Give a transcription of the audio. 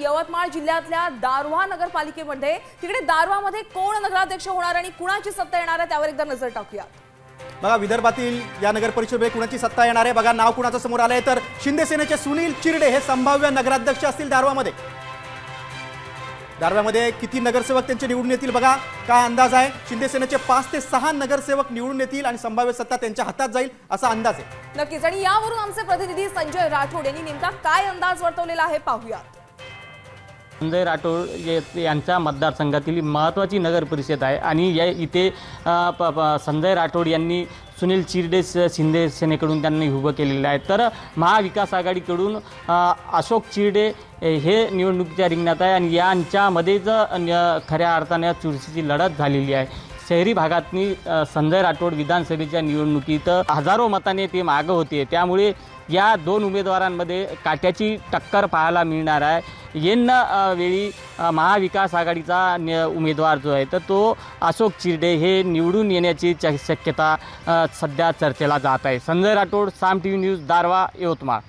यवतमाळ जिल्ह्यातल्या दारव्हा नगरपालिकेमध्ये, तिकडे दारव्हामध्ये कोण नगराध्यक्ष होणार आणि कुणाची सत्ता येणार आहे त्यावर एकदा नजर टाकूया। बघा, विदर्भातील या नगर परिषदेमध्ये कुणाची सत्ता येणार आहे बघा। नाव कुणाचं समोर आलंय तर शिंदे सेनेचे सुनील चिरडे हे संभाव्य नगराध्यक्ष असतील दारव्हामध्ये। दारव्हामध्ये किती नगरसेवक त्यांचे निवडून येतील बघा, काय अंदाज आहे। शिंदे सेनेचे 5 ते 6 नगरसेवक निवडून येतील आणि संभाव्य सत्ता त्यांच्या हातात जाईल असा अंदाज आहे। नक्कीच, आणि यावरून आमचे प्रतिनिधी संजय राठोड यांनी नेमका काय अंदाज वर्तवलेला आहे पाहूयात। संजय राठोड यांच्या मतदारसंघातील महत्त्वाची नगर परिषद आहे आणि या इथे संजय राठोड यांनी सुनील चिरडे शिंदे सेनेकडून त्यांनी उभं केलेलं आहे। तर महाविकास आघाडीकडून अशोक चिरडे हे निवडणुकीच्या रिंगणात आहे आणि यांच्यामध्येच खऱ्या अर्थाने चुरशीची लढत झालेली आहे। शहरी भागातनी संजय राठोड विधानसभेच्या निवडणुकीत हजारो मताने ते मागं होते, त्यामुळे या दोन उमेदवारांमध्ये काट्याची टक्कर पाहायला मिळणार आहे। वेळी महाविकास आघाडीचा उमेदवार जो आहे तर तो अशोक चिरडे हे निवडून येण्याची शक्यता सध्या चर्चेला जात आहे। संजय राठोड, साम टीव्ही न्यूज, दारव्हा, यवतमाळ।